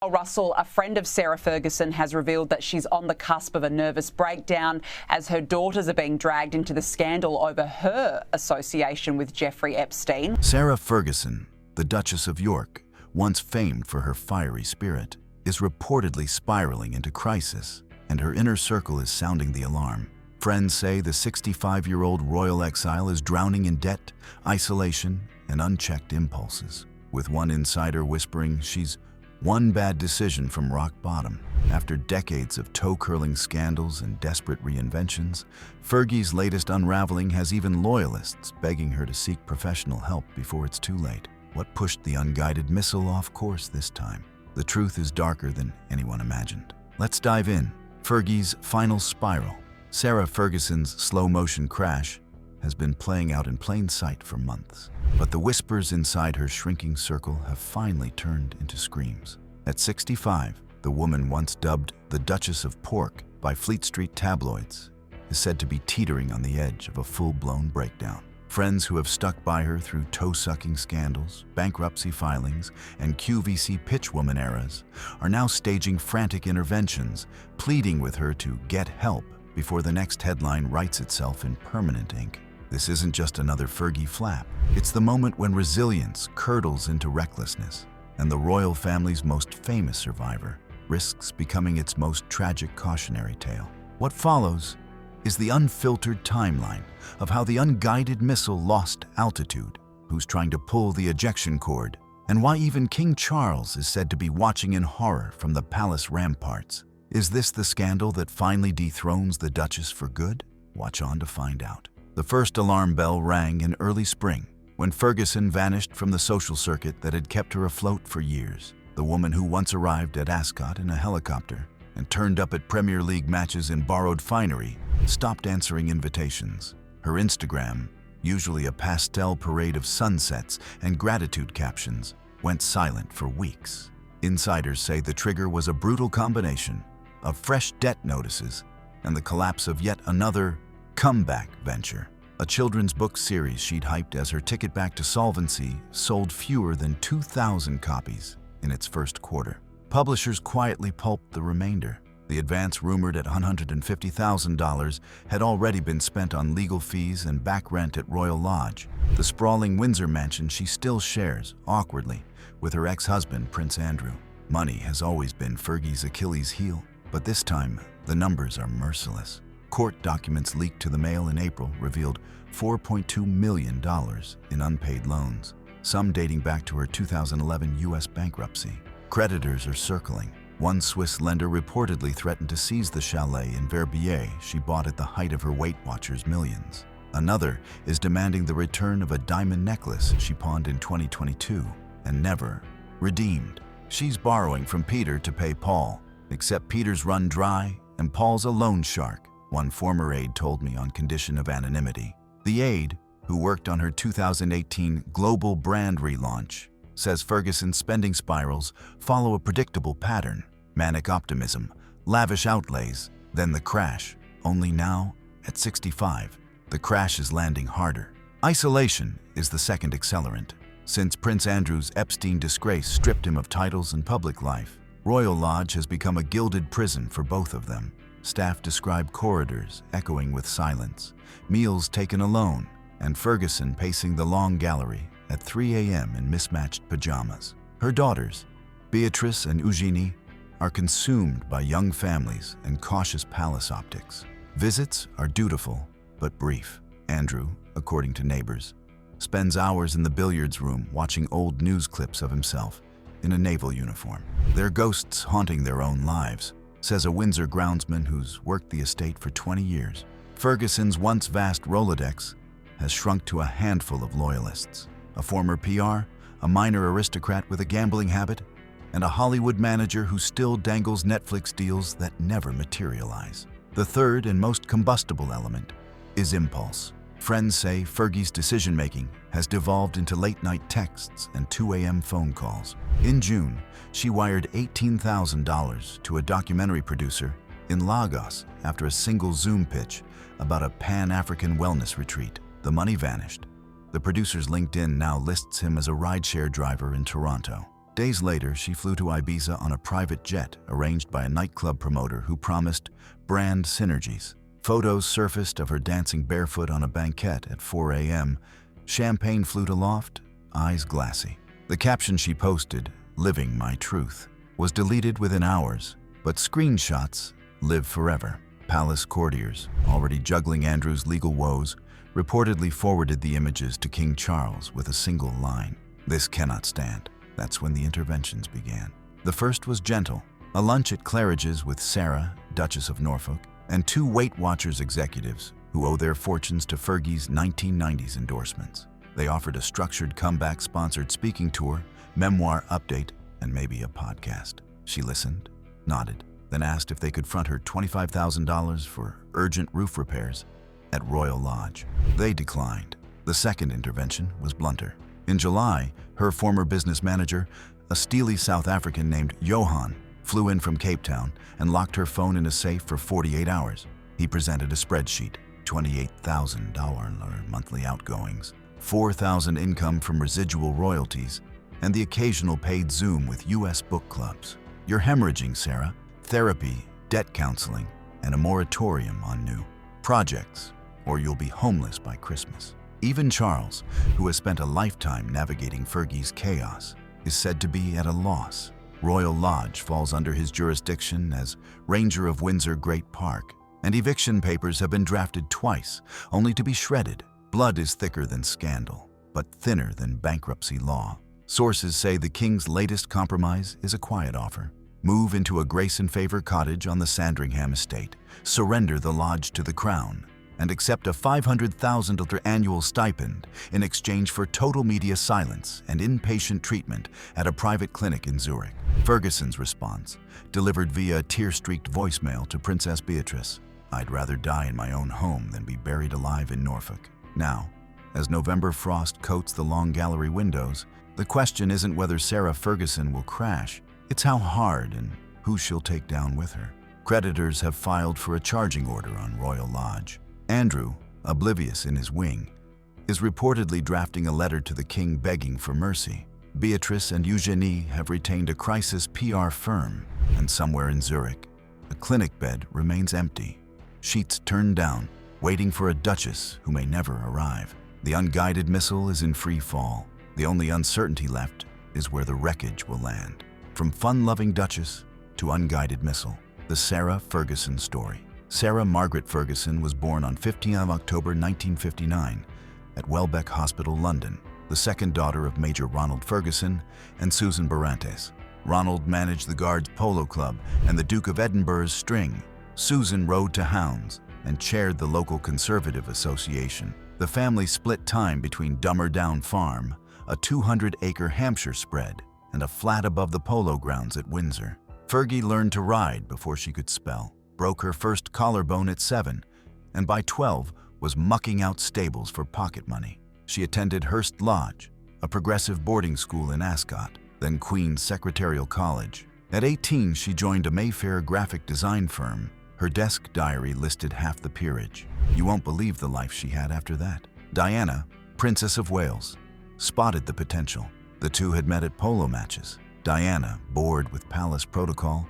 Russell, a friend of Sarah Ferguson, has revealed that she's on the cusp of a nervous breakdown as her daughters are being dragged into the scandal over her association with Jeffrey Epstein. Sarah Ferguson, the Duchess of York, once famed for her fiery spirit, is reportedly spiraling into crisis, and her inner circle is sounding the alarm. Friends say the 65-year-old royal exile is drowning in debt, isolation, and unchecked impulses, with one insider whispering she's one bad decision from rock bottom. After decades of toe-curling scandals and desperate reinventions, Fergie's latest unraveling has even loyalists begging her to seek professional help before it's too late. What pushed the unguided missile off course this time? The truth is darker than anyone imagined. Let's dive in. Fergie's final spiral. Sarah Ferguson's slow-motion crash has been playing out in plain sight for months. But the whispers inside her shrinking circle have finally turned into screams. At 65, the woman once dubbed the Duchess of Pork by Fleet Street tabloids is said to be teetering on the edge of a full-blown breakdown. Friends who have stuck by her through toe-sucking scandals, bankruptcy filings, and QVC pitchwoman eras are now staging frantic interventions, pleading with her to get help before the next headline writes itself in permanent ink. This isn't just another Fergie flap. It's the moment when resilience curdles into recklessness, and the royal family's most famous survivor risks becoming its most tragic cautionary tale. What follows is the unfiltered timeline of how the unguided missile lost altitude, who's trying to pull the ejection cord, and why even King Charles is said to be watching in horror from the palace ramparts. Is this the scandal that finally dethrones the Duchess for good? Watch on to find out. The first alarm bell rang in early spring, when Ferguson vanished from the social circuit that had kept her afloat for years. The woman who once arrived at Ascot in a helicopter and turned up at Premier League matches in borrowed finery stopped answering invitations. Her Instagram, usually a pastel parade of sunsets and gratitude captions, went silent for weeks. Insiders say the trigger was a brutal combination of fresh debt notices and the collapse of yet another comeback venture. A children's book series she'd hyped as her ticket back to solvency sold fewer than 2,000 copies in its first quarter. Publishers quietly pulped the remainder. The advance, rumored at $150,000, had already been spent on legal fees and back rent at Royal Lodge, the sprawling Windsor mansion she still shares, awkwardly, with her ex-husband, Prince Andrew. Money has always been Fergie's Achilles heel, but this time, the numbers are merciless. Court documents leaked to the Mail in April revealed $4.2 million in unpaid loans, some dating back to her 2011 U.S. bankruptcy. Creditors are circling. One Swiss lender reportedly threatened to seize the chalet in Verbier she bought at the height of her Weight Watchers millions. Another is demanding the return of a diamond necklace she pawned in 2022 and never redeemed. She's borrowing from Peter to pay Paul, except Peter's run dry and Paul's a loan shark, one former aide told me on condition of anonymity. The aide, who worked on her 2018 global brand relaunch, says Ferguson's spending spirals follow a predictable pattern: manic optimism, lavish outlays, then the crash. Only now, at 65, the crash is landing harder. Isolation is the second accelerant. Since Prince Andrew's Epstein disgrace stripped him of titles and public life, Royal Lodge has become a gilded prison for both of them. Staff describe corridors echoing with silence, meals taken alone, and Ferguson pacing the long gallery at 3 a.m. in mismatched pajamas. Her daughters, Beatrice and Eugenie, are consumed by young families and cautious palace optics. Visits are dutiful, but brief. Andrew, according to neighbors, spends hours in the billiards room watching old news clips of himself in a naval uniform. Their ghosts haunting their own lives, says a Windsor groundsman who's worked the estate for 20 years. Ferguson's once vast Rolodex has shrunk to a handful of loyalists. A former PR, a minor aristocrat with a gambling habit, and a Hollywood manager who still dangles Netflix deals that never materialize. The third and most combustible element is impulse. Friends say Fergie's decision-making has devolved into late-night texts and 2 a.m. phone calls. In June, she wired $18,000 to a documentary producer in Lagos after a single Zoom pitch about a Pan-African wellness retreat. The money vanished. The producer's LinkedIn now lists him as a rideshare driver in Toronto. Days later, she flew to Ibiza on a private jet arranged by a nightclub promoter who promised brand synergies. Photos surfaced of her dancing barefoot on a banquette at 4 a.m., champagne flute aloft, eyes glassy. The caption she posted, "Living my truth," was deleted within hours, but screenshots live forever. Palace courtiers, already juggling Andrew's legal woes, reportedly forwarded the images to King Charles with a single line, "This cannot stand." That's when the interventions began. The first was gentle, a lunch at Claridge's with Sarah, Duchess of Norfolk, and two Weight Watchers executives who owe their fortunes to Fergie's 1990s endorsements. They offered a structured comeback-sponsored speaking tour, memoir update, and maybe a podcast. She listened, nodded, then asked if they could front her $25,000 for urgent roof repairs at Royal Lodge. They declined. The second intervention was blunter. In July, her former business manager, a steely South African named Johan, flew in from Cape Town and locked her phone in a safe for 48 hours. He presented a spreadsheet, $28,000 monthly outgoings, $4,000 income from residual royalties, and the occasional paid Zoom with U.S. book clubs. "You're hemorrhaging, Sarah. Therapy, debt counseling, and a moratorium on new projects, or you'll be homeless by Christmas." Even Charles, who has spent a lifetime navigating Fergie's chaos, is said to be at a loss. Royal Lodge falls under his jurisdiction as Ranger of Windsor Great Park, and eviction papers have been drafted twice, only to be shredded. Blood is thicker than scandal, but thinner than bankruptcy law. Sources say the king's latest compromise is a quiet offer. Move into a grace and favor cottage on the Sandringham estate, surrender the lodge to the crown, and accept a $500,000 annual stipend in exchange for total media silence and inpatient treatment at a private clinic in Zurich. Ferguson's response, delivered via a tear-streaked voicemail to Princess Beatrice: "I'd rather die in my own home than be buried alive in Norfolk." Now, as November frost coats the long gallery windows, the question isn't whether Sarah Ferguson will crash, it's how hard and who she'll take down with her. Creditors have filed for a charging order on Royal Lodge. Andrew, oblivious in his wing, is reportedly drafting a letter to the king begging for mercy. Beatrice and Eugenie have retained a crisis PR firm, and somewhere in Zurich, a clinic bed remains empty, sheets turned down, waiting for a duchess who may never arrive. The unguided missile is in free fall. The only uncertainty left is where the wreckage will land. From fun-loving duchess to unguided missile, the Sarah Ferguson story. Sarah Margaret Ferguson was born on 15 October 1959 at Welbeck Hospital, London, the second daughter of Major Ronald Ferguson and Susan Barrantes. Ronald managed the Guards Polo Club and the Duke of Edinburgh's String. Susan rode to hounds and chaired the local Conservative Association. The family split time between Dummer Down Farm, a 200-acre Hampshire spread, and a flat above the polo grounds at Windsor. Fergie learned to ride before she could spell, broke her first collarbone at 7, and by 12 was mucking out stables for pocket money. She attended Hurst Lodge, a progressive boarding school in Ascot, then Queen's Secretarial College. At 18, she joined a Mayfair graphic design firm. Her desk diary listed half the peerage. You won't believe the life she had after that. Diana, Princess of Wales, spotted the potential. The two had met at polo matches. Diana, bored with palace protocol,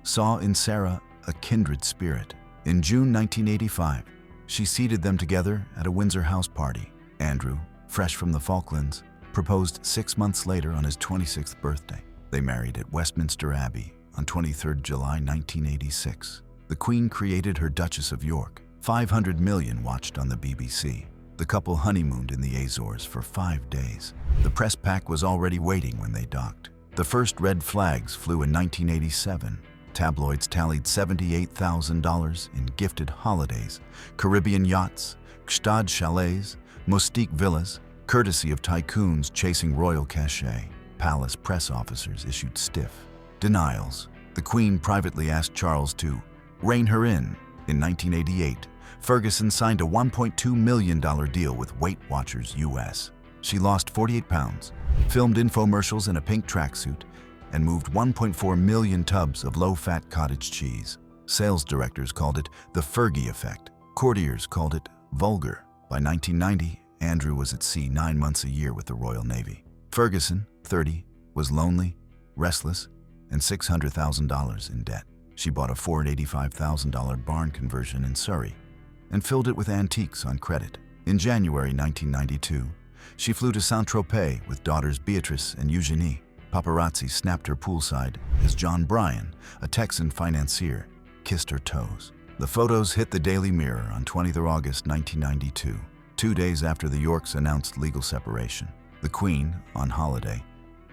saw in Sarah a kindred spirit. In June 1985, she seated them together at a Windsor house party. Andrew, fresh from the Falklands, proposed 6 months later on his 26th birthday. They married at Westminster Abbey on 23 July 1986. The Queen created her Duchess of York. 500 million watched on the BBC. The couple honeymooned in the Azores for 5 days. The press pack was already waiting when they docked. The first red flags flew in 1987. Tabloids tallied $78,000 in gifted holidays, Caribbean yachts, Gstad chalets, Mustique villas, courtesy of tycoons chasing royal cachet. Palace press officers issued stiff denials. The Queen privately asked Charles to rein her in. In 1988, Ferguson signed a $1.2 million deal with Weight Watchers US. She lost 48 pounds, filmed infomercials in a pink tracksuit, and moved 1.4 million tubs of low-fat cottage cheese. Sales directors called it the Fergie effect. Courtiers called it vulgar. By 1990, Andrew was at sea 9 months a year with the Royal Navy. Ferguson, 30, was lonely, Restless, and $600,000 in debt. She bought a $485,000 barn conversion in Surrey and filled it with antiques on credit. In January 1992, she flew to Saint-Tropez with daughters Beatrice and Eugenie. Paparazzi snapped her poolside as John Bryan, a Texan financier, kissed her toes. The photos hit the Daily Mirror on 20th August 1992, 2 days after the Yorks announced legal separation. The Queen, on holiday,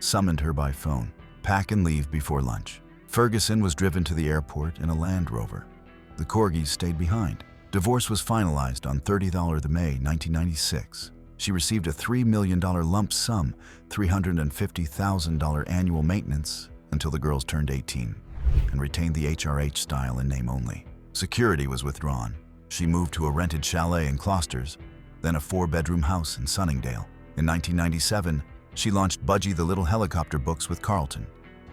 summoned her by phone. Pack and leave before lunch. Ferguson was driven to the airport in a Land Rover. The Corgis stayed behind. Divorce was finalized on 30th May 1996. She received a $3 million lump sum, $350,000 annual maintenance until the girls turned 18, and retained the HRH style in name only. Security was withdrawn. She moved to a rented chalet in Closters, then a 4-bedroom house in Sunningdale. In 1997, she launched Budgie the Little Helicopter books with Carlton.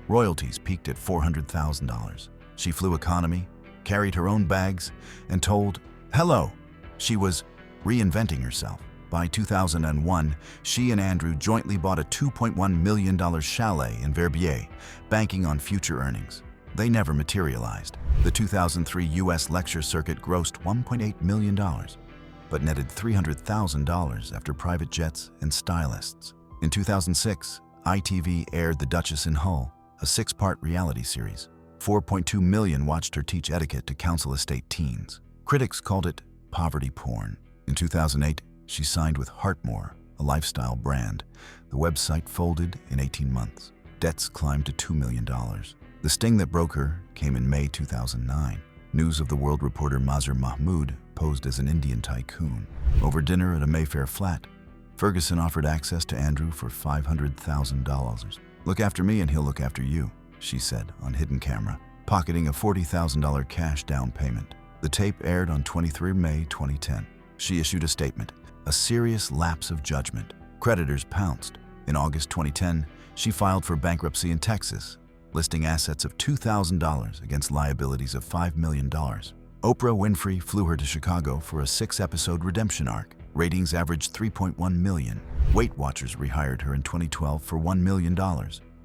Royalties peaked at $400,000. She flew economy, carried her own bags, and told, "Hello." She was reinventing herself. By 2001, she and Andrew jointly bought a $2.1 million chalet in Verbier, banking on future earnings. They never materialized. The 2003 U.S. lecture circuit grossed $1.8 million, but netted $300,000 after private jets and stylists. In 2006, ITV aired The Duchess in Hull, a 6-part reality series. 4.2 million watched her teach etiquette to council estate teens. Critics called it poverty porn. In 2008, she signed with Heartmore, a lifestyle brand. The website folded in 18 months. Debts climbed to $2 million. The sting that broke her came in May 2009. News of the World reporter Mazhar Mahmood posed as an Indian tycoon. Over dinner at a Mayfair flat, Ferguson offered access to Andrew for $500,000. "Look after me and he'll look after you," she said on hidden camera, pocketing a $40,000 cash down payment. The tape aired on 23 May 2010. She issued a statement, a serious lapse of judgment. Creditors pounced. In August 2010, she filed for bankruptcy in Texas, listing assets of $2,000 against liabilities of $5 million. Oprah Winfrey flew her to Chicago for a 6-episode redemption arc. Ratings averaged 3.1 million. Weight Watchers rehired her in 2012 for $1 million.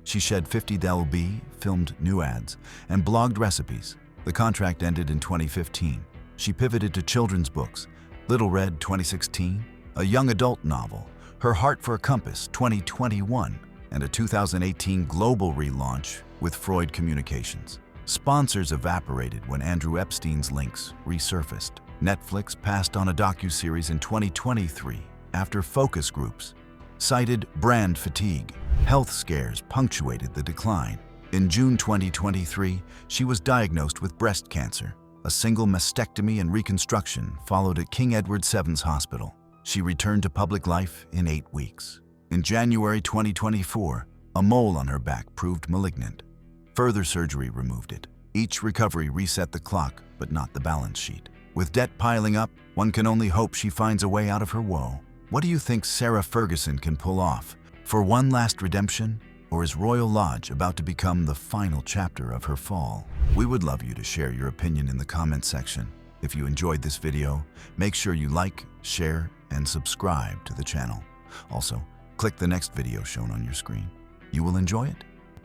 She shed 50 lb, filmed new ads, and blogged recipes. The contract ended in 2015. She pivoted to children's books, Little Red 2016, a young adult novel, Her Heart for a Compass 2021, and a 2018 global relaunch with Freud Communications. Sponsors evaporated when Andrew Epstein's links resurfaced. Netflix passed on a docuseries in 2023 after focus groups cited brand fatigue. Health scares punctuated the decline. In June 2023, she was diagnosed with breast cancer. A single mastectomy and reconstruction followed at King Edward VII's Hospital. She returned to public life in 8 weeks. In January 2024, a mole on her back proved malignant. Further surgery removed it. Each recovery reset the clock, but not the balance sheet. With debt piling up, one can only hope she finds a way out of her woe. What do you think Sarah Ferguson can pull off? For one last redemption? Or is Royal Lodge about to become the final chapter of her fall? We would love you to share your opinion in the comment section. If you enjoyed this video, make sure you like, share, and subscribe to the channel. Also, click the next video shown on your screen. You will enjoy it.